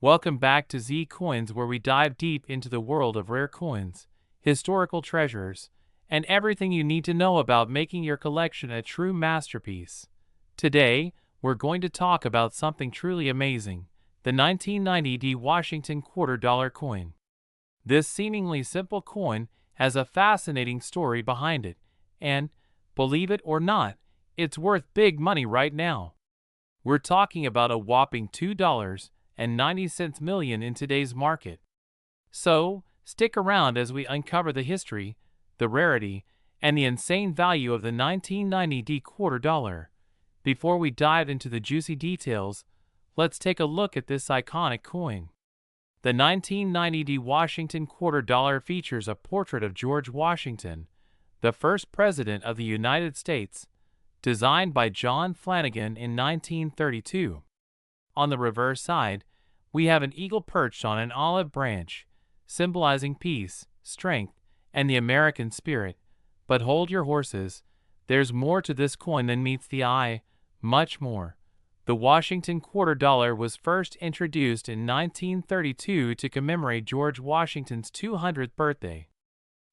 Welcome back to Z Coins, where we dive deep into the world of rare coins, historical treasures, and everything you need to know about making your collection a true masterpiece. Today, we're going to talk about something truly amazing, the 1990 Washington $quarter coin. This seemingly simple coin has a fascinating story behind it, and, believe it or not, it's worth big money right now. We're talking about a whopping $2.90 million in today's market. So, stick around as we uncover the history, the rarity, and the insane value of the 1990 $quarter. Before we dive into the juicy details, let's take a look at this iconic coin. The 1990 Washington $quarter features a portrait of George Washington, the first president of the United States, designed by John Flanagan in 1932. On the reverse side, we have an eagle perched on an olive branch, symbolizing peace, strength, and the American spirit. But hold your horses, there's more to this coin than meets the eye, much more. The Washington $quarter was first introduced in 1932 to commemorate George Washington's 200th birthday.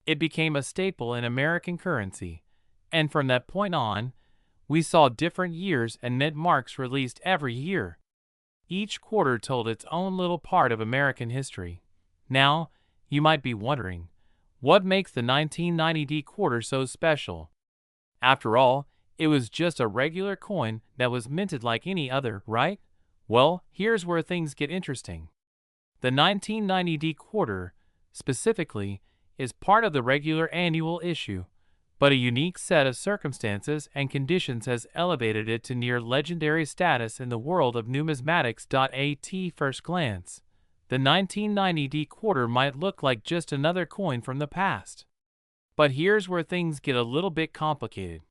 It became a staple in American currency, and from that point on, we saw different years and mint marks released every year. Each quarter told its own little part of American history. Now, you might be wondering, what makes the 1990 quarter so special? After all, it was just a regular coin that was minted like any other, right? Well, here's where things get interesting. The 1990 quarter, specifically, is part of the regular annual issue, but a unique set of circumstances and conditions has elevated it to near legendary status in the world of numismatics. At first glance, the 1990 quarter might look like just another coin from the past. But here's where things get a little bit complicated.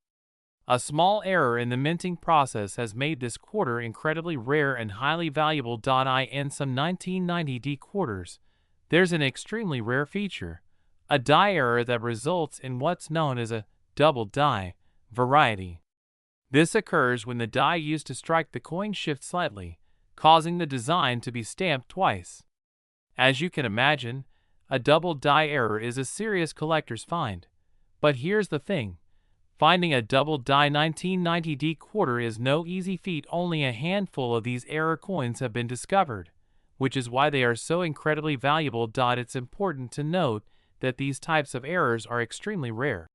A small error in the minting process has made this quarter incredibly rare and highly valuable. In some 1990 quarters, there's an extremely rare feature, a die error that results in what's known as a double die variety. This occurs when the die used to strike the coin shifts slightly, causing the design to be stamped twice. As you can imagine, a double die error is a serious collector's find. But here's the thing. Finding a double die 1990 quarter is no easy feat. Only a handful of these error coins have been discovered, which is why they are so incredibly valuable. It's important to note that these types of errors are extremely rare,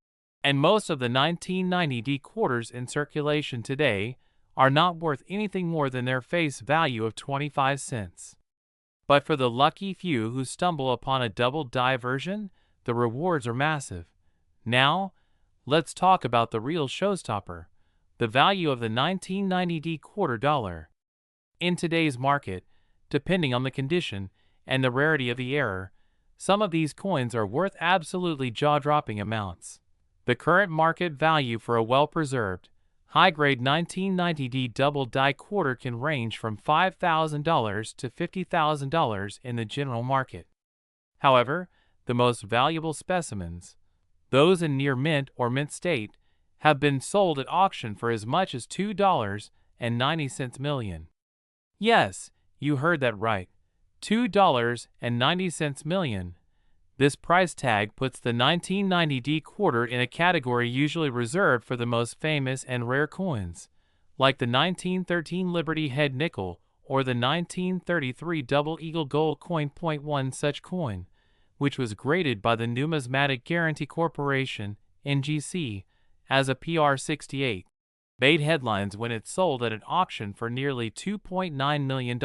and most of the 1990 quarters in circulation today are not worth anything more than their face value of 25 cents. But for the lucky few who stumble upon a double die version, the rewards are massive. Now, let's talk about the real showstopper, the value of the 1990 $quarter. In today's market, depending on the condition and the rarity of the error, some of these coins are worth absolutely jaw-dropping amounts. The current market value for a well-preserved, high-grade 1990 double die quarter can range from $5,000 to $50,000 in the general market. However, the most valuable specimens, those in near mint or mint state, have been sold at auction for as much as $2.90 million. Yes, you heard that right. $2.90 million. This price tag puts the 1990 quarter in a category usually reserved for the most famous and rare coins, like the 1913 Liberty Head nickel or the 1933 Double Eagle gold coin. One such coin, which was graded by the Numismatic Guarantee Corporation (NGC) as a PR68, made headlines when it sold at an auction for nearly $2.9 million.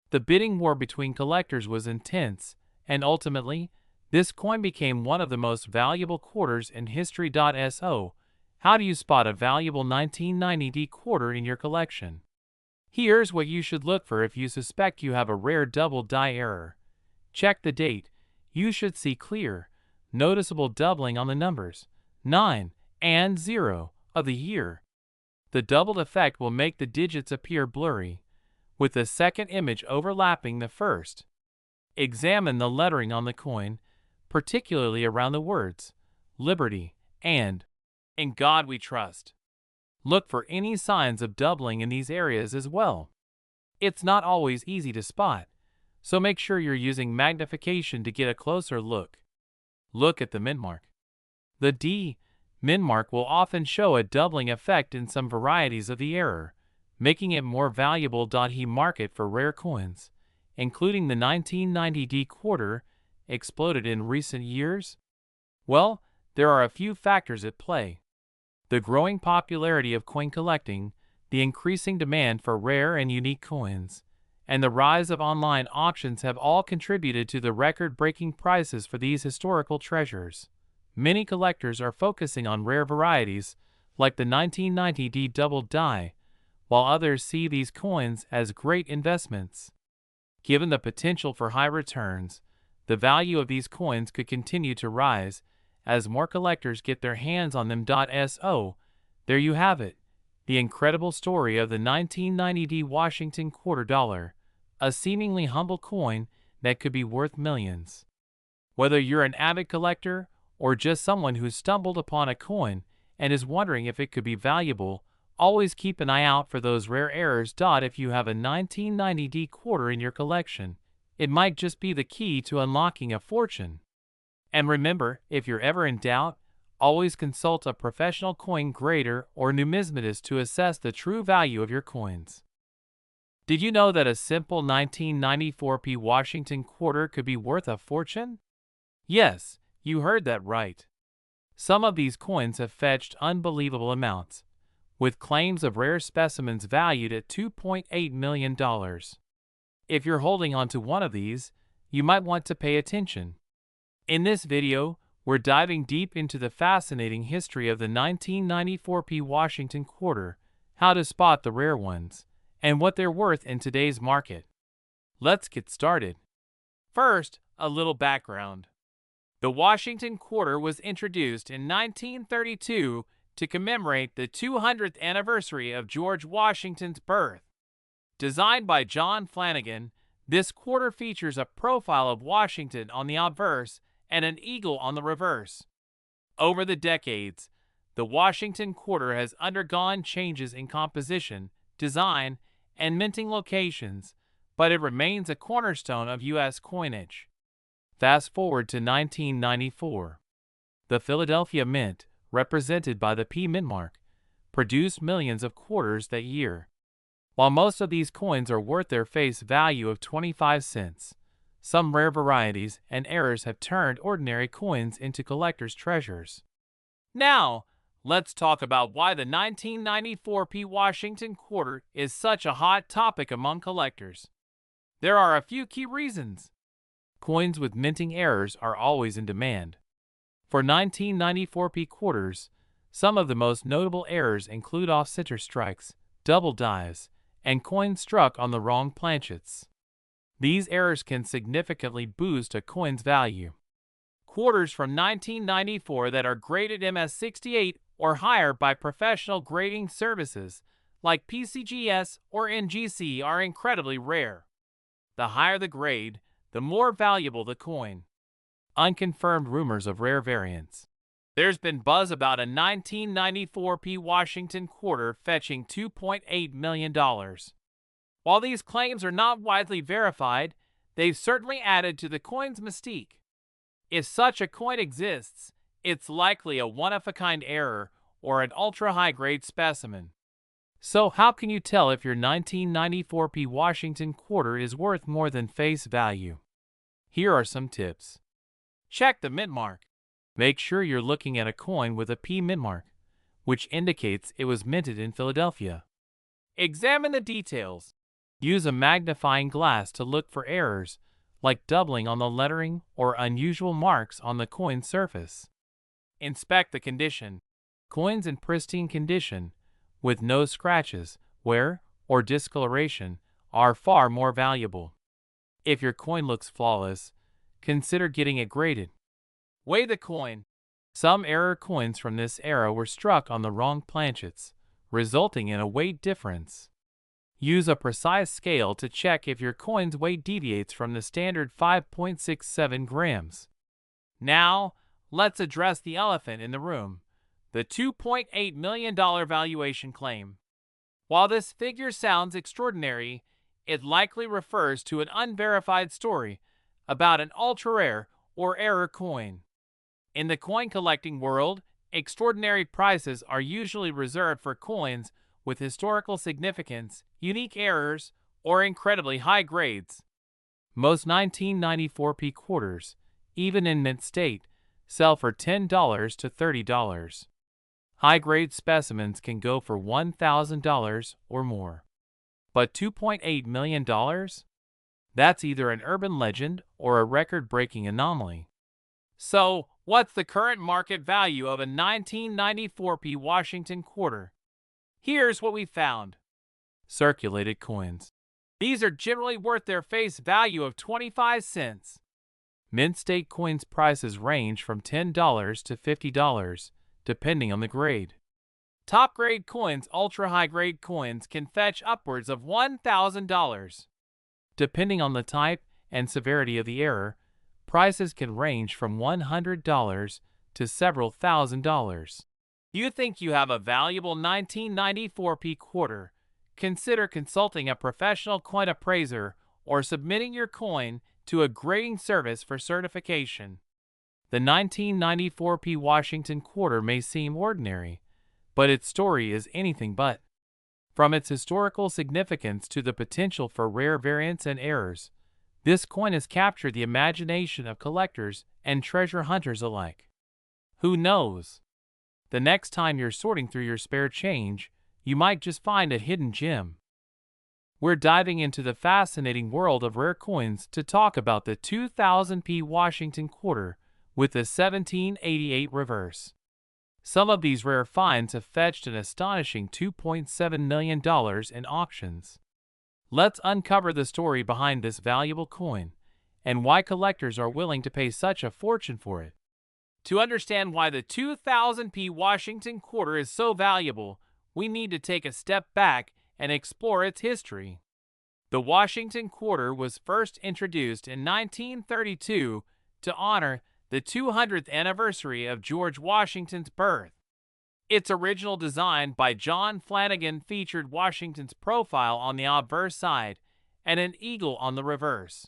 The bidding war between collectors was intense, and ultimately, this coin became one of the most valuable quarters in history. So, how do you spot a valuable 1990 quarter in your collection? Here's what you should look for if you suspect you have a rare double die error. Check the date. You should see clear, noticeable doubling on the numbers 9 and 0 of the year. The doubled effect will make the digits appear blurry, with the second image overlapping the first. Examine the lettering on the coin, particularly around the words Liberty and In God We Trust. Look for any signs of doubling in these areas as well. It's not always easy to spot, so make sure you're using magnification to get a closer look. Look at the mint mark. The D mint mark will often show a doubling effect in some varieties of the error, making it more valuable. He market for rare coins, including the 1990 D quarter, exploded in recent years? Well, there are a few factors at play. The growing popularity of coin collecting, the increasing demand for rare and unique coins, and the rise of online auctions have all contributed to the record-breaking prices for these historical treasures. Many collectors are focusing on rare varieties, like the 1990 D double die, while others see these coins as great investments. Given the potential for high returns, the value of these coins could continue to rise as more collectors get their hands on them. So, there you have it, the incredible story of the 1990 D Washington quarter dollar, a seemingly humble coin that could be worth millions. Whether you're an avid collector or just someone who's stumbled upon a coin and is wondering if it could be valuable, always keep an eye out for those rare errors. If you have a 1990 D quarter in your collection, it might just be the key to unlocking a fortune. And remember, if you're ever in doubt, always consult a professional coin grader or numismatist to assess the true value of your coins. Did you know that a simple 1994 P Washington quarter could be worth a fortune? Yes, you heard that right. Some of these coins have fetched unbelievable amounts, with claims of rare specimens valued at $2.8 million. If you're holding on to one of these, you might want to pay attention. In this video, we're diving deep into the fascinating history of the 1994 P Washington quarter, how to spot the rare ones, and what they're worth in today's market. Let's get started. First, a little background. The Washington quarter was introduced in 1932 to commemorate the 200th anniversary of George Washington's birth. Designed by John Flanagan, this quarter features a profile of Washington on the obverse and an eagle on the reverse. Over the decades, the Washington quarter has undergone changes in composition, design, and minting locations, but it remains a cornerstone of U.S. coinage. Fast forward to 1994. The Philadelphia Mint, represented by the P mint mark, produced millions of quarters that year. While most of these coins are worth their face value of 25 cents, some rare varieties and errors have turned ordinary coins into collectors' treasures. Now, let's talk about why the 1994 P Washington quarter is such a hot topic among collectors. There are a few key reasons. Coins with minting errors are always in demand. For 1994 P quarters, some of the most notable errors include off-center strikes, double dies, and coins struck on the wrong planchets. These errors can significantly boost a coin's value. Quarters from 1994 that are graded MS68 or higher by professional grading services like PCGS or NGC are incredibly rare. The higher the grade, the more valuable the coin. Unconfirmed rumors of rare variants. There's been buzz about a 1994 P Washington quarter fetching $2.8 million. While these claims are not widely verified, they've certainly added to the coin's mystique. If such a coin exists, it's likely a one-of-a-kind error or an ultra-high-grade specimen. So how can you tell if your 1994 P Washington quarter is worth more than face value? Here are some tips. Check the mint mark. Make sure you're looking at a coin with a P mint mark, which indicates it was minted in Philadelphia. Examine the details. Use a magnifying glass to look for errors, like doubling on the lettering or unusual marks on the coin's surface. Inspect the condition. Coins in pristine condition, with no scratches, wear, or discoloration, are far more valuable. If your coin looks flawless, consider getting it graded. Weigh the coin. Some error coins from this era were struck on the wrong planchets, resulting in a weight difference. Use a precise scale to check if your coin's weight deviates from the standard 5.67 grams. Now, let's address the elephant in the room, the $2.8 million valuation claim. While this figure sounds extraordinary, it likely refers to an unverified story about an ultra-rare or error coin. In the coin collecting world, extraordinary prices are usually reserved for coins with historical significance, unique errors, or incredibly high grades. Most 1994p quarters, even in mint state, sell for $10 to $30. High-grade specimens can go for $1,000 or more. But $2.8 million? That's either an urban legend or a record-breaking anomaly. So, what's the current market value of a 1994p Washington quarter? Here's what we found. Circulated coins. These are generally worth their face value of 25 cents. Mint state coins prices range from $10 to $50, depending on the grade. Top grade coins, ultra high grade coins, can fetch upwards of $1,000. Depending on the type and severity of the error, prices can range from $100 to several $1,000s. You think you have a valuable 1994p quarter? Consider consulting a professional coin appraiser or submitting your coin to a grading service for certification. The 1994p Washington quarter may seem ordinary, but its story is anything but. From its historical significance to the potential for rare variants and errors, this coin has captured the imagination of collectors and treasure hunters alike. Who knows? The next time you're sorting through your spare change, you might just find a hidden gem. We're diving into the fascinating world of rare coins to talk about the 2000p Washington quarter with the 1788 reverse. Some of these rare finds have fetched an astonishing $2.7 million in auctions. Let's uncover the story behind this valuable coin and why collectors are willing to pay such a fortune for it. To understand why the 2000p Washington quarter is so valuable, we need to take a step back and explore its history. The Washington quarter was first introduced in 1932 to honor the 200th anniversary of George Washington's birth. Its original design by John Flanagan featured Washington's profile on the obverse side and an eagle on the reverse.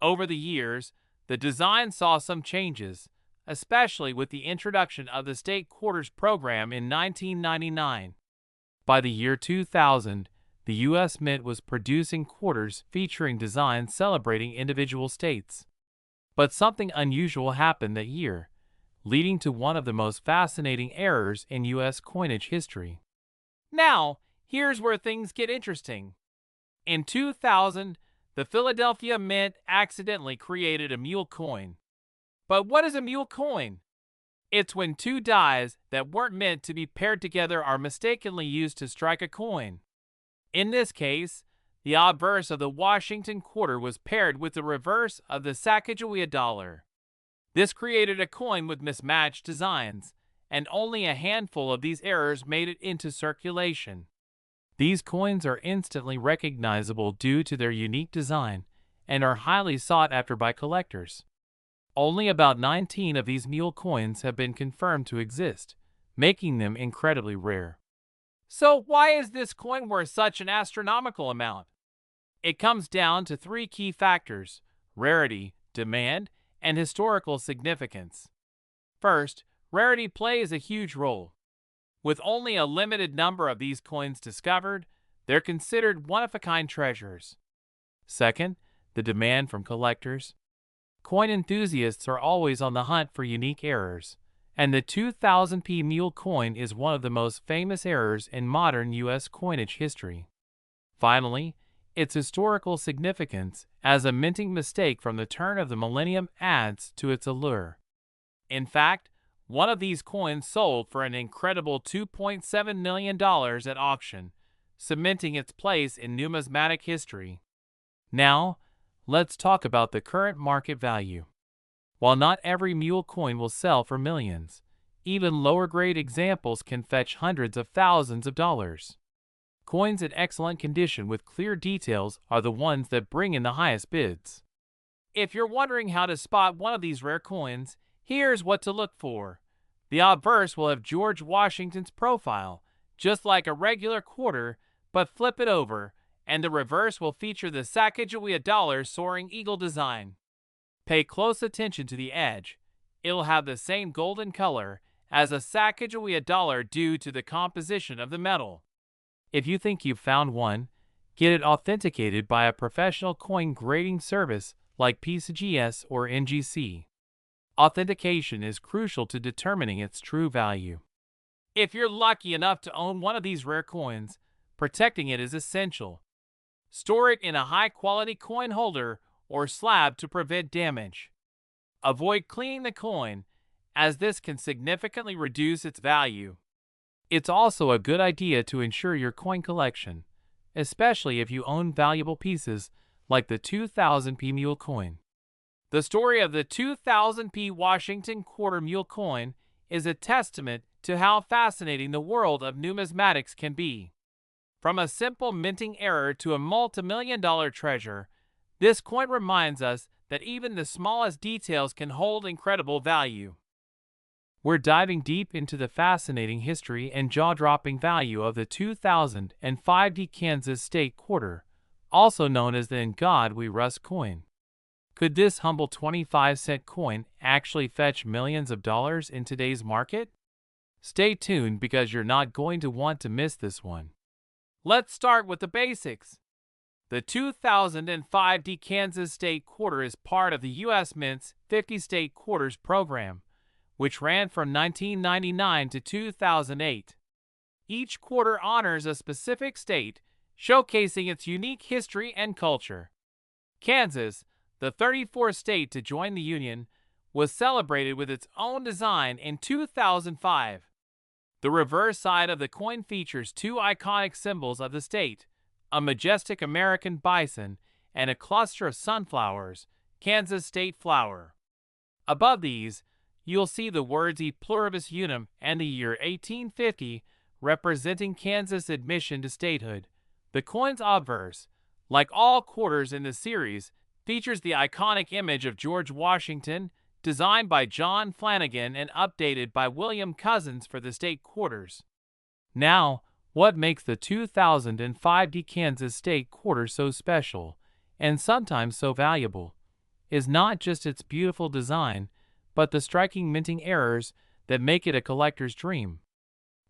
Over the years, the design saw some changes, especially with the introduction of the state quarters program in 1999. By the year 2000, the U.S. Mint was producing quarters featuring designs celebrating individual states. But something unusual happened that year, leading to one of the most fascinating errors in U.S. coinage history. Now, here's where things get interesting. In 2000, the Philadelphia Mint accidentally created a mule coin. But what is a mule coin? It's when two dies that weren't meant to be paired together are mistakenly used to strike a coin. In this case, the obverse of the Washington quarter was paired with the reverse of the Sacagawea dollar. This created a coin with mismatched designs, and only a handful of these errors made it into circulation. These coins are instantly recognizable due to their unique design and are highly sought after by collectors. Only about 19 of these mule coins have been confirmed to exist, making them incredibly rare. So why is this coin worth such an astronomical amount? It comes down to three key factors: rarity, demand, and historical significance. First, rarity plays a huge role. With only a limited number of these coins discovered, they're considered one-of-a-kind treasures. Second, the demand from collectors. Coin enthusiasts are always on the hunt for unique errors, and the 2000p mule coin is one of the most famous errors in modern U.S. coinage history. Finally, its historical significance as a minting mistake from the turn of the millennium adds to its allure. In fact, one of these coins sold for an incredible $2.7 million at auction, cementing its place in numismatic history. Now, let's talk about the current market value. While not every mule coin will sell for millions, even lower-grade examples can fetch hundreds of thousands of dollars. Coins in excellent condition with clear details are the ones that bring in the highest bids. If you're wondering how to spot one of these rare coins, here's what to look for. The obverse will have George Washington's profile, just like a regular quarter, but flip it over, and the reverse will feature the Sacagawea dollar soaring eagle design. Pay close attention to the edge. It'll have the same golden color as a Sacagawea dollar due to the composition of the metal. If you think you've found one, get it authenticated by a professional coin grading service like PCGS or NGC. Authentication is crucial to determining its true value. If you're lucky enough to own one of these rare coins, protecting it is essential. Store it in a high-quality coin holder or slab to prevent damage. Avoid cleaning the coin, as this can significantly reduce its value. It's also a good idea to insure your coin collection, especially if you own valuable pieces like the 2000p mule coin. The story of the 2000p Washington quarter mule coin is a testament to how fascinating the world of numismatics can be. From a simple minting error to a multi-million-dollar treasure, this coin reminds us that even the smallest details can hold incredible value. We're diving deep into the fascinating history and jaw-dropping value of the 2005 Kansas State Quarter, also known as the In God We Rust coin. Could this humble 25-cent coin actually fetch millions of dollars in today's market? Stay tuned because you're not going to want to miss this one. Let's start with the basics. The 2005 Kansas State Quarter is part of the U.S. Mint's 50 State Quarters program, which ran from 1999 to 2008. Each quarter honors a specific state, showcasing its unique history and culture. Kansas, the 34th state to join the Union, was celebrated with its own design in 2005. The reverse side of the coin features two iconic symbols of the state, a majestic American bison and a cluster of sunflowers, Kansas State Flower. Above these, you'll see the words E Pluribus Unum and the year 1850, representing Kansas' admission to statehood. The coin's obverse, like all quarters in the series, features the iconic image of George Washington, designed by John Flanagan and updated by William Cousins for the state quarters. Now, what makes the 2005 Kansas State Quarter so special, and sometimes so valuable, is not just its beautiful design, but the striking minting errors that make it a collector's dream.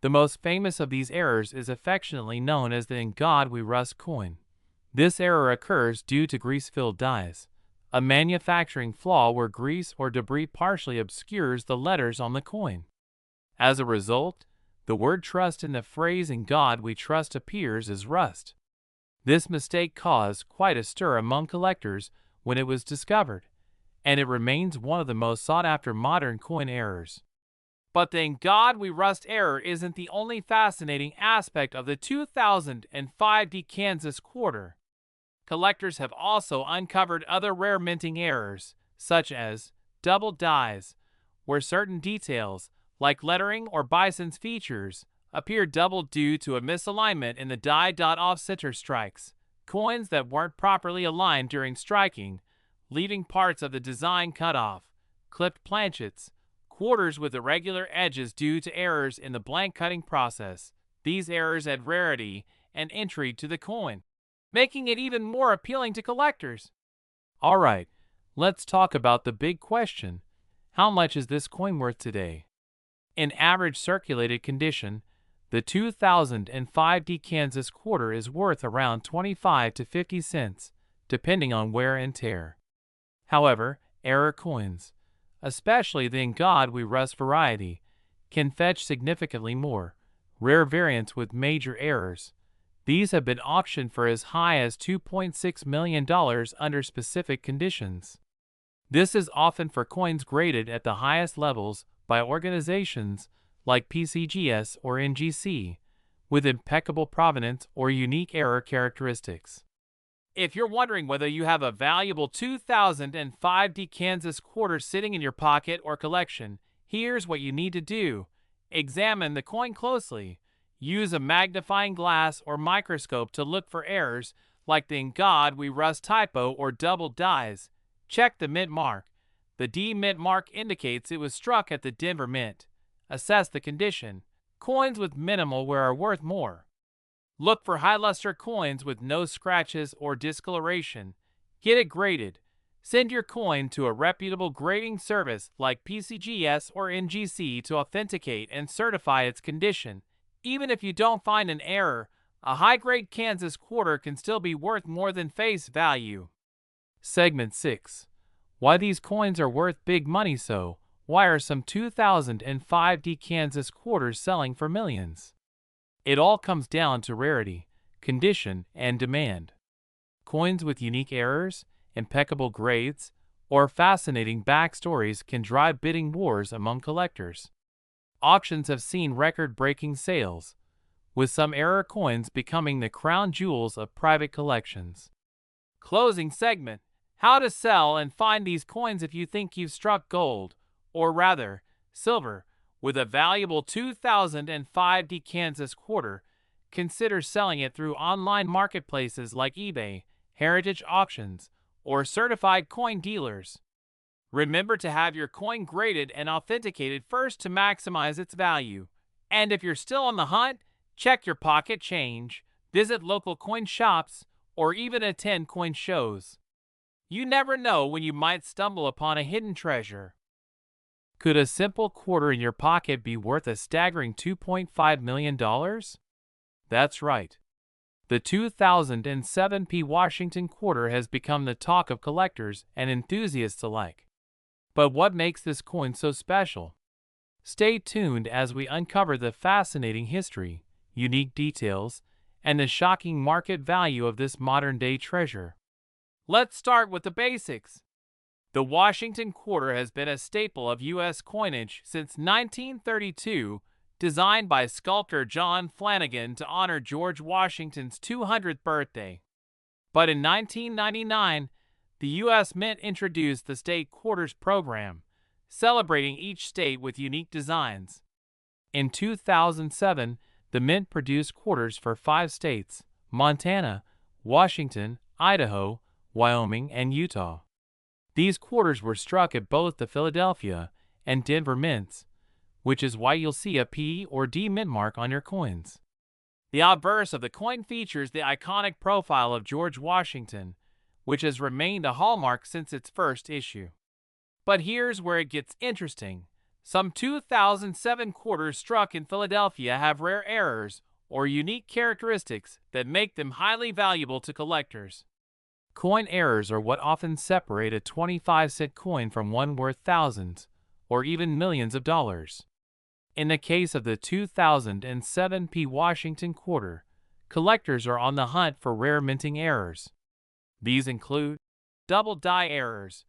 The most famous of these errors is affectionately known as the In God We Rust coin. This error occurs due to grease-filled dies, a manufacturing flaw where grease or debris partially obscures the letters on the coin. As a result, the word trust in the phrase "In God We Trust" appears as rust. This mistake caused quite a stir among collectors when it was discovered, and it remains one of the most sought-after modern coin errors. But the "In God We Rust" error isn't the only fascinating aspect of the 2005 Kansas Quarter. Collectors have also uncovered other rare minting errors, such as double dies, where certain details, like lettering or bison's features, appear double due to a misalignment in the die-offsetter strikes, coins that weren't properly aligned during striking, leaving parts of the design cut off, clipped planchets, quarters with irregular edges due to errors in the blank cutting process. These errors add rarity and intrigue to the coin, making it even more appealing to collectors. Alright, let's talk about the big question. How much is this coin worth today? In average circulated condition, the 2005 Kansas Quarter is worth around 25 to 50 cents, depending on wear and tear. However, error coins, especially the In God We Rust variety, can fetch significantly more. Rare variants with major errors. These have been auctioned for as high as $2.6 million under specific conditions. This is often for coins graded at the highest levels by organizations like PCGS or NGC, with impeccable provenance or unique error characteristics. If you're wondering whether you have a valuable 2005 Kansas Quarter sitting in your pocket or collection, here's what you need to do. Examine the coin closely. Use a magnifying glass or microscope to look for errors like the "In God We Rust" typo or double dies. Check the mint mark. The D mint mark indicates it was struck at the Denver Mint. Assess the condition. Coins with minimal wear are worth more. Look for high luster coins with no scratches or discoloration. Get it graded. Send your coin to a reputable grading service like PCGS or NGC to authenticate and certify its condition. Even if you don't find an error, a high-grade Kansas quarter can still be worth more than face value. Segment 6. Why these coins are worth big money. So, why are some 2005 Kansas quarters selling for millions? It all comes down to rarity, condition, and demand. Coins with unique errors, impeccable grades, or fascinating backstories can drive bidding wars among collectors. Auctions have seen record-breaking sales, with some error coins becoming the crown jewels of private collections. Closing segment. How to sell and find these coins if you think you've struck gold, or rather, silver, with a valuable 2005 Kansas quarter. Consider selling it through online marketplaces like eBay, heritage auctions, or certified coin dealers. Remember to have your coin graded and authenticated first to maximize its value. And if you're still on the hunt, check your pocket change, visit local coin shops, or even attend coin shows. You never know when you might stumble upon a hidden treasure. Could a simple quarter in your pocket be worth a staggering $2.5 million? That's right. The 2007 Washington quarter has become the talk of collectors and enthusiasts alike. But what makes this coin so special? Stay tuned as we uncover the fascinating history, unique details, and the shocking market value of this modern-day treasure. Let's start with the basics. The Washington quarter has been a staple of U.S. coinage since 1932, designed by sculptor John Flanagan to honor George Washington's 200th birthday. But in 1999, the U.S. Mint introduced the State Quarters program, celebrating each state with unique designs. In 2007, the Mint produced quarters for 5 states: Montana, Washington, Idaho, Wyoming, and Utah. These quarters were struck at both the Philadelphia and Denver mints, which is why you'll see a P or D mint mark on your coins. The obverse of the coin features the iconic profile of George Washington, which has remained a hallmark since its first issue. But here's where it gets interesting. Some 2007 quarters struck in Philadelphia have rare errors or unique characteristics that make them highly valuable to collectors. Coin errors are what often separate a 25-cent coin from one worth thousands, or even millions of dollars. In the case of the 2007 Washington quarter, collectors are on the hunt for rare minting errors. These include double die errors.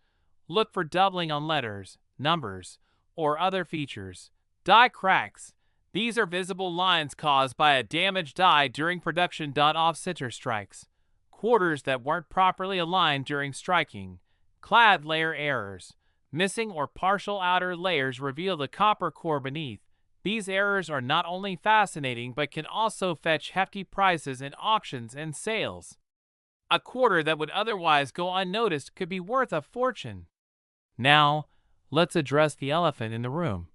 Look for doubling on letters, numbers, or other features. Die cracks. These are visible lines caused by a damaged die during production. Off-center strikes. Quarters that weren't properly aligned during striking. Clad layer errors. Missing or partial outer layers reveal the copper core beneath. These errors are not only fascinating but can also fetch hefty prices in auctions and sales. A quarter that would otherwise go unnoticed could be worth a fortune. Now, let's address the elephant in the room.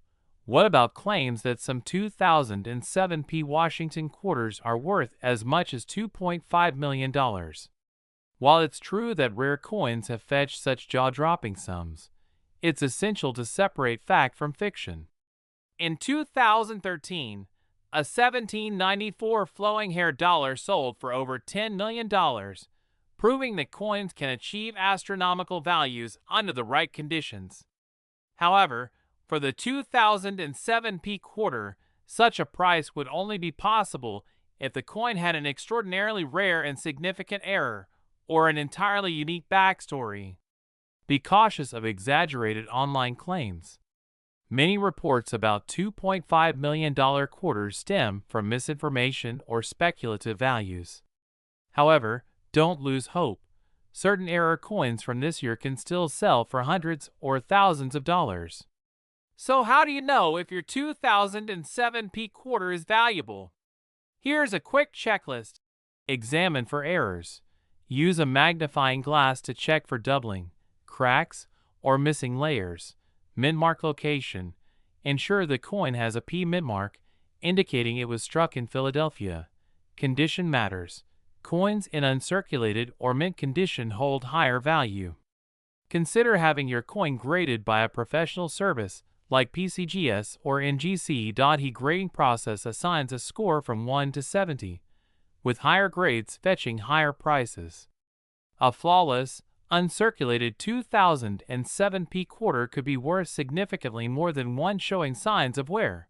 What about claims that some 2007 Washington quarters are worth as much as $2.5 million? While it's true that rare coins have fetched such jaw-dropping sums, it's essential to separate fact from fiction. In 2013, a 1794 flowing hair dollar sold for over $10 million, proving that coins can achieve astronomical values under the right conditions. However, for the 2007 quarter, such a price would only be possible if the coin had an extraordinarily rare and significant error or an entirely unique backstory. Be cautious of exaggerated online claims. Many reports about $2.5 million quarters stem from misinformation or speculative values. However, don't lose hope. Certain error coins from this year can still sell for hundreds or thousands of dollars. So how do you know if your 2007 quarter is valuable? Here's a quick checklist. Examine for errors. Use a magnifying glass to check for doubling, cracks, or missing layers. Mint mark location. Ensure the coin has a P mint mark, indicating it was struck in Philadelphia. condition matters. Coins in uncirculated or mint condition hold higher value. Consider having your coin graded by a professional service like PCGS or NGC. The grading process assigns a score from 1 to 70, with higher grades fetching higher prices. A flawless, uncirculated 2007p quarter could be worth significantly more than one showing signs of wear.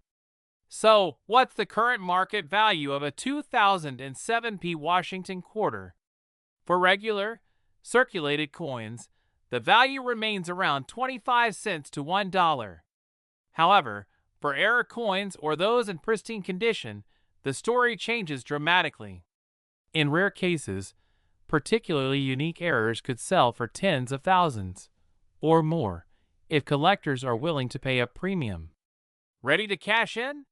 So, what's the current market value of a 2007p Washington quarter? For regular, circulated coins, the value remains around 25 cents to $1. However, for error coins or those in pristine condition, the story changes dramatically. In rare cases, particularly unique errors could sell for tens of thousands or more if collectors are willing to pay a premium. Ready to cash in?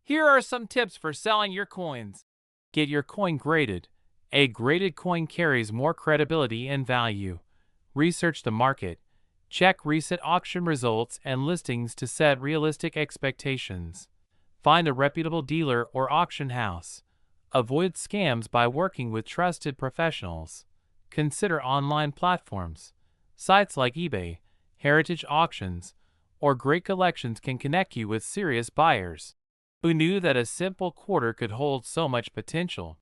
Here are some tips for selling your coins. Get your coin graded. A graded coin carries more credibility and value. Research the market. Check recent auction results and listings to set realistic expectations. Find a reputable dealer or auction house. Avoid scams by working with trusted professionals. Consider online platforms. Sites like eBay, Heritage Auctions, or Great Collections can connect you with serious buyers who knew that a simple quarter could hold so much potential.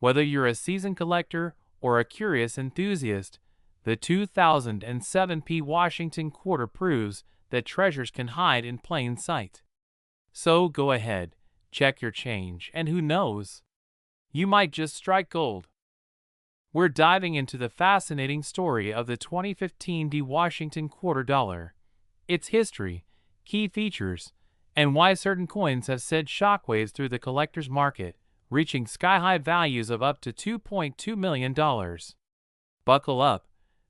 Whether you're a seasoned collector or a curious enthusiast, the 2007p Washington quarter proves that treasures can hide in plain sight. So go ahead, check your change, and who knows? You might just strike gold. We're diving into the fascinating story of the 2015 Washington quarter dollar, its history, key features, and why certain coins have sent shockwaves through the collector's market, reaching sky-high values of up to $2.2 million. Buckle up,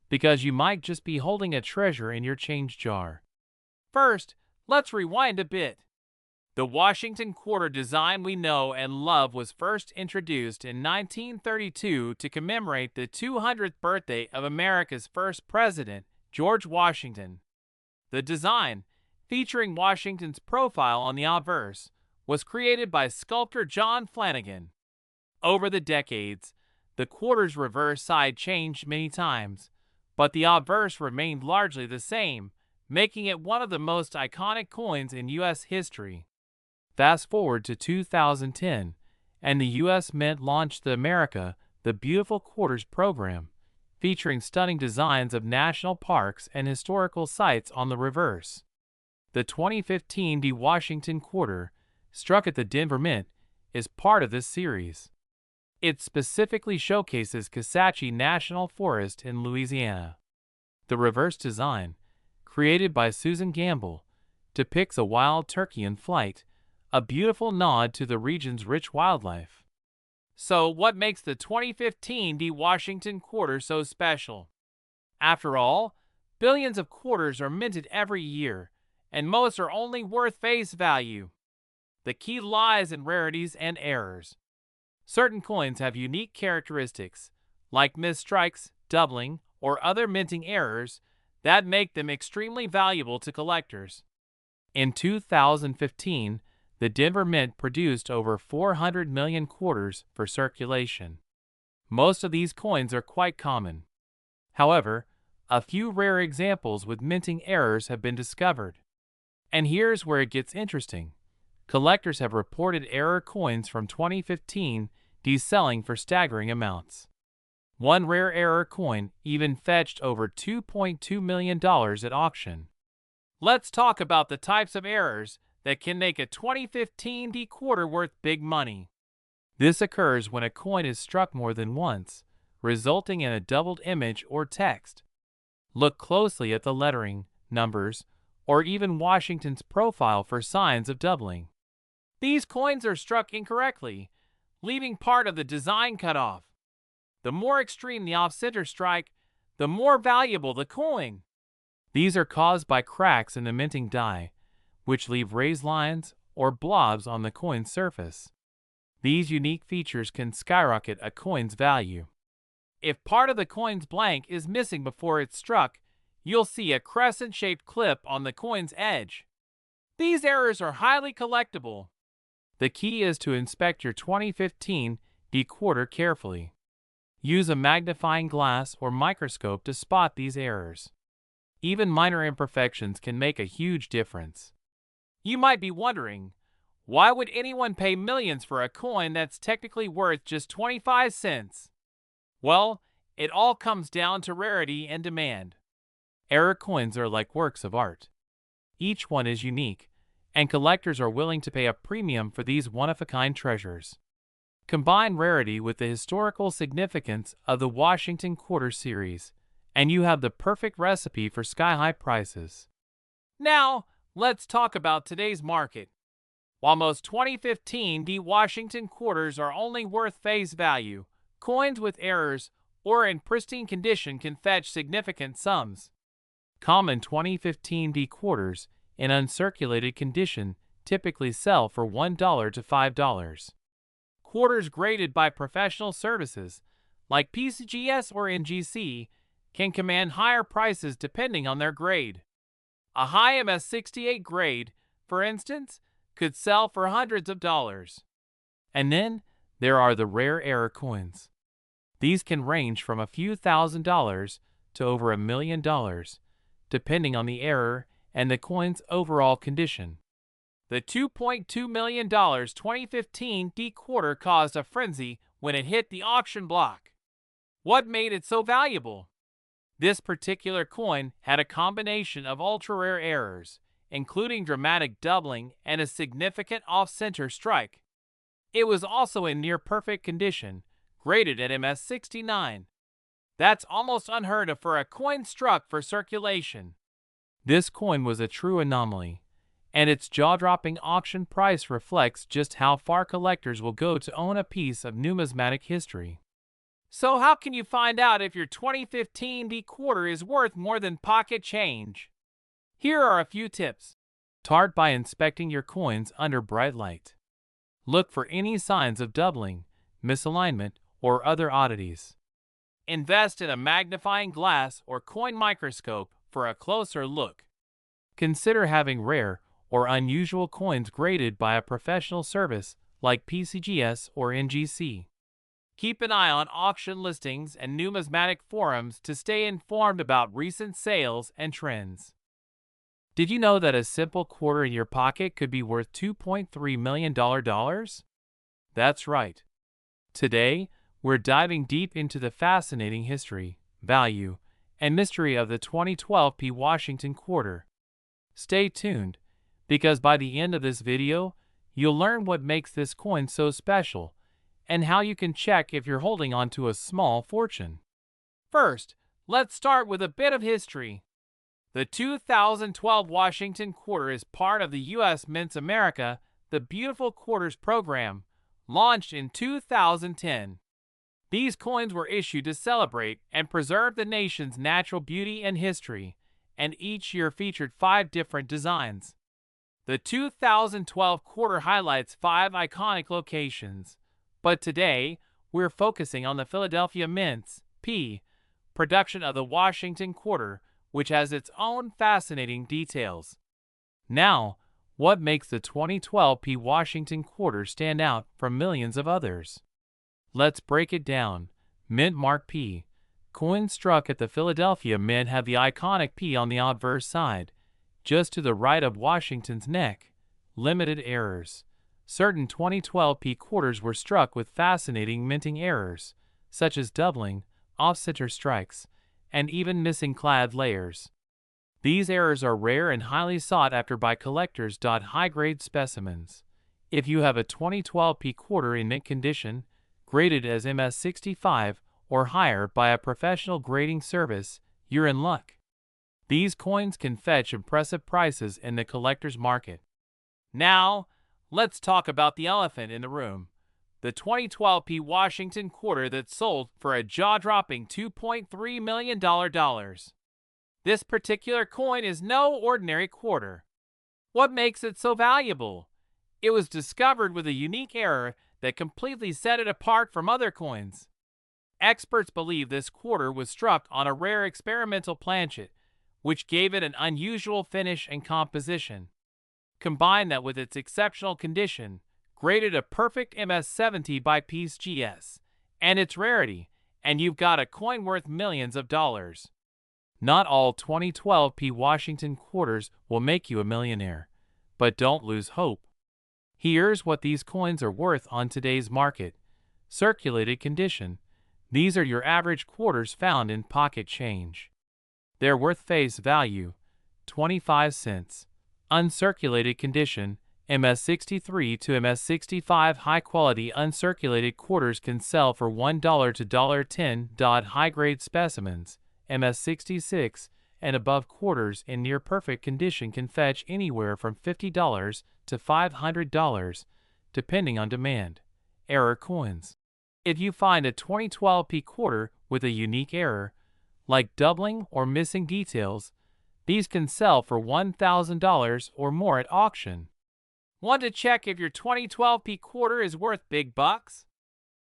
because you might just be holding a treasure in your change jar. First, let's rewind a bit. The Washington quarter design we know and love was first introduced in 1932 to commemorate the 200th birthday of America's first president, George Washington. The design, featuring Washington's profile on the obverse, was created by sculptor John Flanagan. Over the decades, the quarter's reverse side changed many times, but the obverse remained largely the same, making it one of the most iconic coins in U.S. history. Fast forward to 2010, and the U.S. Mint launched the America, the Beautiful Quarters program, featuring stunning designs of national parks and historical sites on the reverse. The 2015 Washington quarter, struck at the Denver Mint, is part of this series. It specifically showcases Kisatchie National Forest in Louisiana. The reverse design, created by Susan Gamble, depicts a wild turkey in flight, a beautiful nod to the region's rich wildlife. So, what makes the 2015 Washington quarter so special? After all, billions of quarters are minted every year, and most are only worth face value. The key lies in rarities and errors. Certain coins have unique characteristics, like misstrikes, doubling, or other minting errors, that make them extremely valuable to collectors. In 2015, the Denver Mint produced over 400 million quarters for circulation. Most of these coins are quite common. However, a few rare examples with minting errors have been discovered. And here's where it gets interesting. Collectors have reported error coins from 2015 deselling for staggering amounts. One rare error coin even fetched over $2.2 million at auction. Let's talk about the types of errors that can make a 2015 quarter worth big money. This occurs when a coin is struck more than once, resulting in a doubled image or text. Look closely at the lettering, numbers, or even Washington's profile for signs of doubling. These coins are struck incorrectly, leaving part of the design cut off. The more extreme the off-center strike, the more valuable the coin. These are caused by cracks in the minting die, which leave raised lines or blobs on the coin's surface. These unique features can skyrocket a coin's value. If part of the coin's blank is missing before it's struck, you'll see a crescent-shaped clip on the coin's edge. These errors are highly collectible. The key is to inspect your 2015 quarter carefully. Use a magnifying glass or microscope to spot these errors. Even minor imperfections can make a huge difference. You might be wondering, why would anyone pay millions for a coin that's technically worth just 25 cents? Well, it all comes down to rarity and demand. Error coins are like works of art. Each one is unique, and collectors are willing to pay a premium for these one-of-a-kind treasures. Combine rarity with the historical significance of the Washington Quarter series, and you have the perfect recipe for sky-high prices. Now, let's talk about today's market. While most 2015 Washington quarters are only worth face value, coins with errors or in pristine condition can fetch significant sums. Common 2015 quarters in uncirculated condition typically sell for $1 to $5. Quarters graded by professional services, like PCGS or NGC, can command higher prices depending on their grade. A high MS-68 grade, for instance, could sell for hundreds of dollars. And then there are the rare error coins. These can range from a few $1,000s to over $1 million, depending on the error and the coin's overall condition. The $2.2 million 2015 quarter caused a frenzy when it hit the auction block. What made it so valuable? This particular coin had a combination of ultra-rare errors, including dramatic doubling and a significant off-center strike. It was also in near-perfect condition, graded at MS-69. That's almost unheard of for a coin struck for circulation. This coin was a true anomaly, and its jaw-dropping auction price reflects just how far collectors will go to own a piece of numismatic history. So how can you find out if your 2015 quarter is worth more than pocket change? Here are a few tips. Start by inspecting your coins under bright light. Look for any signs of doubling, misalignment, or other oddities. Invest in a magnifying glass or coin microscope for a closer look. Consider having rare or unusual coins graded by a professional service like PCGS or NGC. Keep an eye on auction listings and numismatic forums to stay informed about recent sales and trends. Did you know that a simple quarter in your pocket could be worth $2.3 million? That's right. Today, we're diving deep into the fascinating history, value, and mystery of the 2012 Washington Quarter. Stay tuned, because by the end of this video, you'll learn what makes this coin so special and how you can check if you're holding on to a small fortune. First, let's start with a bit of history. The 2012 Washington Quarter is part of the U.S. Mints America, the Beautiful Quarters program, launched in 2010. These coins were issued to celebrate and preserve the nation's natural beauty and history, and each year featured 5 different designs. The 2012 quarter highlights 5 iconic locations, but today we're focusing on the Philadelphia Mint's production of the Washington Quarter, which has its own fascinating details. Now, what makes the 2012 Washington Quarter stand out from millions of others? Let's break it down. Mint Mark P. Coins struck at the Philadelphia Mint have the iconic P on the obverse side, just to the right of Washington's neck. Limited errors. Certain 2012 quarters were struck with fascinating minting errors, such as doubling, off-center strikes, and even missing clad layers. These errors are rare and highly sought after by collectors. High-grade specimens. If you have a 2012 quarter in mint condition, graded as MS-65 or higher by a professional grading service, you're in luck. These coins can fetch impressive prices in the collector's market. Now, let's talk about the elephant in the room. The 2012 Washington Quarter that sold for a jaw-dropping $2.3 million. This particular coin is no ordinary quarter. What makes it so valuable? It was discovered with a unique error that completely set it apart from other coins. Experts believe this quarter was struck on a rare experimental planchet, which gave it an unusual finish and composition. Combine that with its exceptional condition, graded a perfect MS-70 by Peace GS, and its rarity, and you've got a coin worth millions of dollars. Not all 2012 P Washington quarters will make you a millionaire, but don't lose hope. Here's what these coins are worth on today's market. Circulated condition. These are your average quarters found in pocket change. They're worth face value, 25 cents. Uncirculated condition. MS-63 to MS-65 high-quality uncirculated quarters can sell for $1 to $10. High-grade specimens, MS-66 and above quarters in near-perfect condition can fetch anywhere from $50 to $500, depending on demand. Error coins. If you find a 2012 P quarter with a unique error, like doubling or missing details, these can sell for $1,000 or more at auction. Want to check if your 2012 P quarter is worth big bucks?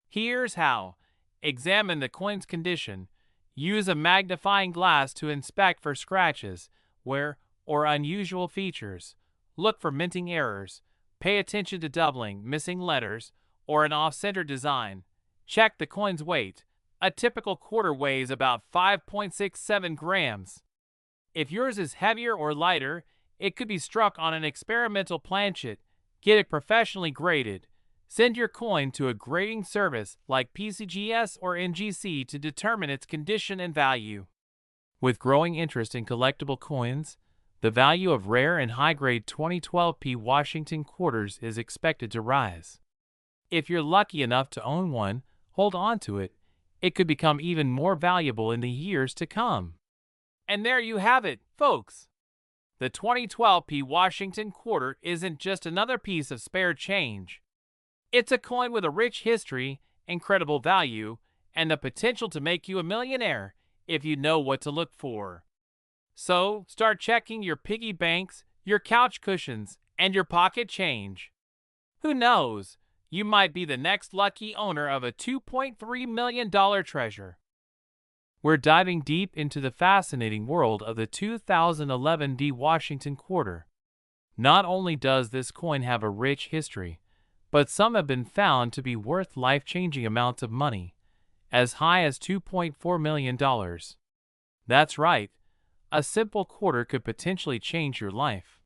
Here's how. Examine the coin's condition. Use a magnifying glass to inspect for scratches, wear, or unusual features. Look for minting errors. Pay attention to doubling, missing letters, or an off-center design. Check the coin's weight. A typical quarter weighs about 5.67 grams. If yours is heavier or lighter, it could be struck on an experimental planchet. Get it professionally graded. Send your coin to a grading service like PCGS or NGC to determine its condition and value. With growing interest in collectible coins, the value of rare and high-grade 2012 P Washington quarters is expected to rise. If you're lucky enough to own one, hold on to it. It could become even more valuable in the years to come. And there you have it, folks. The 2012 P Washington quarter isn't just another piece of spare change. It's a coin with a rich history, incredible value, and the potential to make you a millionaire if you know what to look for. So, start checking your piggy banks, your couch cushions, and your pocket change. Who knows? You might be the next lucky owner of a $2.3 million treasure. We're diving deep into the fascinating world of the 2011 D Washington quarter. Not only does this coin have a rich history, but some have been found to be worth life-changing amounts of money, as high as $2.4 million. That's right, a simple quarter could potentially change your life.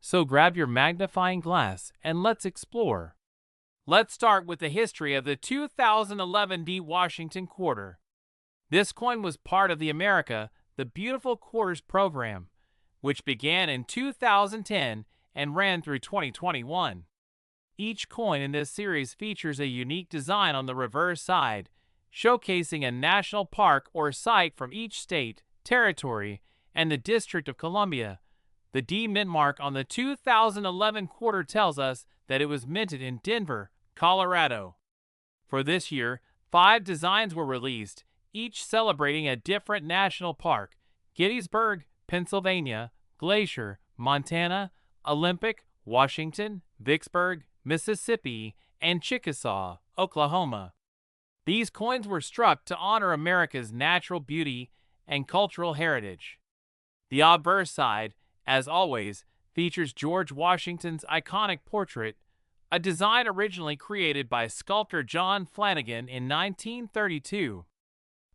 So grab your magnifying glass and let's explore. Let's start with the history of the 2011 D Washington quarter. This coin was part of the America the Beautiful Quarters program, which began in 2010 and ran through 2021. Each coin in this series features a unique design on the reverse side, showcasing a national park or site from each state, territory, and the District of Columbia. The D mint mark on the 2011 quarter tells us that it was minted in Denver, Colorado. For this year, 5 designs were released, each celebrating a different national park: Gettysburg, Pennsylvania; Glacier, Montana; Olympic, Washington; Vicksburg, Mississippi; and Chickasaw, Oklahoma. These coins were struck to honor America's natural beauty and cultural heritage. The obverse side, as always, features George Washington's iconic portrait, a design originally created by sculptor John Flanagan in 1932.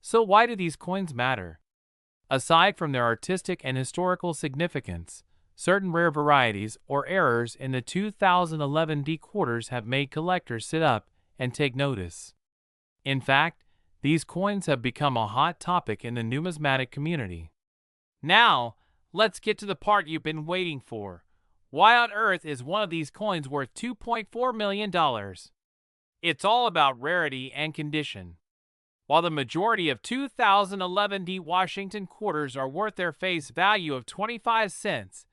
So why do these coins matter? Aside from their artistic and historical significance, certain rare varieties or errors in the 2011 D quarters have made collectors sit up and take notice. In fact, these coins have become a hot topic in the numismatic community. Now, let's get to the part you've been waiting for. Why on earth is one of these coins worth $2.4 million? It's all about rarity and condition. While the majority of 2011 D Washington quarters are worth their face value of 25 cents,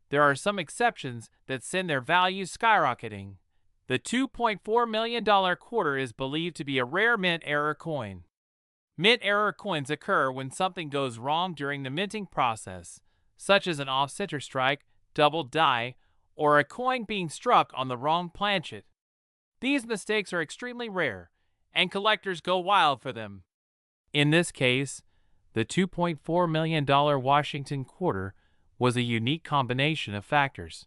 there are some exceptions that send their value skyrocketing. The $2.4 million quarter is believed to be a rare mint error coin. Mint error coins occur when something goes wrong during the minting process, such as an off-center strike, double die, or a coin being struck on the wrong planchet. These mistakes are extremely rare, and collectors go wild for them. In this case, the $2.4 million Washington quarter was a unique combination of factors.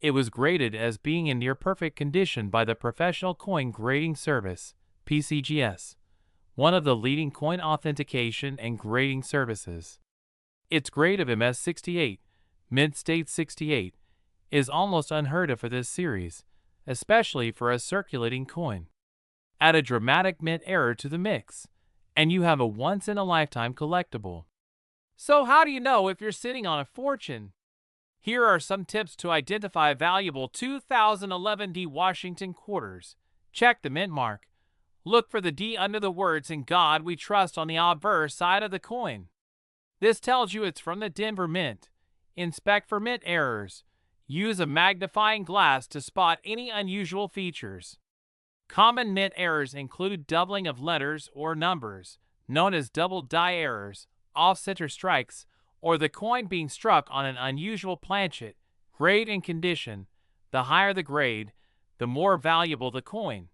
It was graded as being in near perfect condition by the Professional Coin Grading Service, PCGS, one of the leading coin authentication and grading services. Its grade of MS68, Mint State 68, is almost unheard of for this series, especially for a circulating coin. Add a dramatic mint error to the mix, and you have a once-in-a-lifetime collectible. So how do you know if you're sitting on a fortune? Here are some tips to identify valuable 2011 D Washington quarters. Check the mint mark. Look for the D under the words "In God We Trust" on the obverse side of the coin. This tells you it's from the Denver Mint. Inspect for mint errors. Use a magnifying glass to spot any unusual features. Common mint errors include doubling of letters or numbers, known as double die errors, off-center strikes, or the coin being struck on an unusual planchet. Grade and condition. The higher the grade, the more valuable the coin.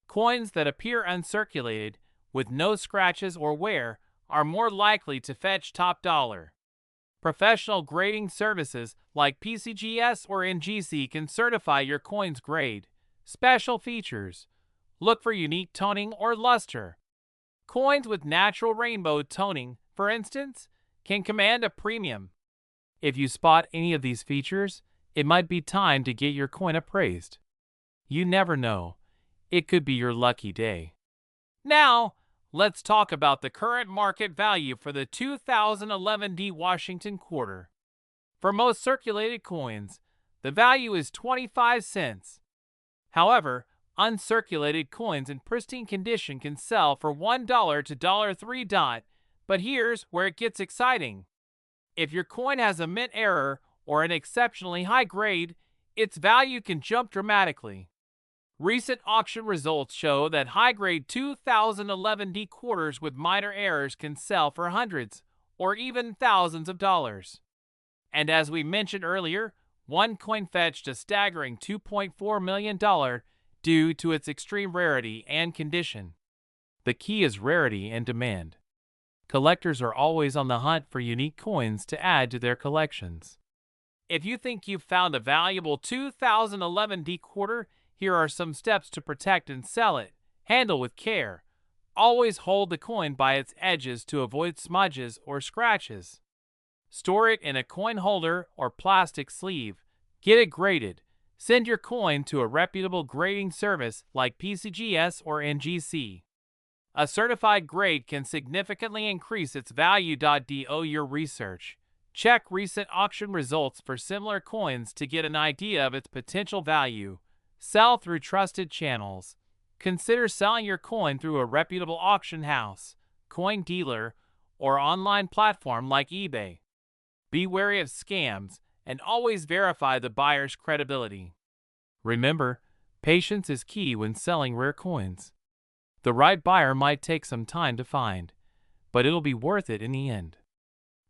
Coins that appear uncirculated, with no scratches or wear, are more likely to fetch top dollar. Professional grading services like PCGS or NGC can certify your coin's grade. Special features. Look for unique toning or luster. Coins with natural rainbow toning, for instance, can command a premium. If you spot any of these features, it might be time to get your coin appraised. You never know. It could be your lucky day. Now, let's talk about the current market value for the 2011 D Washington quarter. For most circulated coins, the value is 25 cents. However, uncirculated coins in pristine condition can sell for $1 to $3. But here's where it gets exciting. If your coin has a mint error or an exceptionally high grade, its value can jump dramatically. Recent auction results show that high-grade 2011 D quarters with minor errors can sell for hundreds or even thousands of dollars. And as we mentioned earlier, one coin fetched a staggering $2.4 million due to its extreme rarity and condition. The key is rarity and demand. Collectors are always on the hunt for unique coins to add to their collections. If you think you've found a valuable 2011 D quarter, here are some steps to protect and sell it. Handle with care. Always hold the coin by its edges to avoid smudges or scratches. Store it in a coin holder or plastic sleeve. Get it graded. Send your coin to a reputable grading service like PCGS or NGC. A certified grade can significantly increase its value. Do your research. Check recent auction results for similar coins to get an idea of its potential value. Sell through trusted channels. Consider selling your coin through a reputable auction house, coin dealer, or online platform like eBay. Be wary of scams and always verify the buyer's credibility. Remember, patience is key when selling rare coins. The right buyer might take some time to find, but it'll be worth it in the end.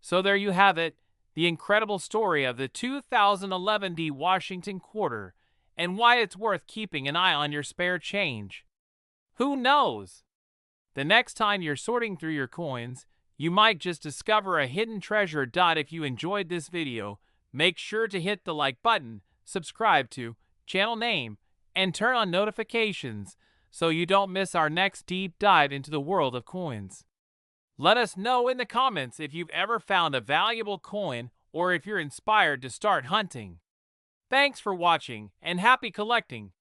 So there you have it, the incredible story of the 2011 D Washington quarter and why it's worth keeping an eye on your spare change. Who knows? The next time you're sorting through your coins, you might just discover a hidden treasure. If you enjoyed this video, make sure to hit the like button, subscribe to channel name, and turn on notifications so you don't miss our next deep dive into the world of coins. Let us know in the comments if you've ever found a valuable coin or if you're inspired to start hunting. Thanks for watching and happy collecting!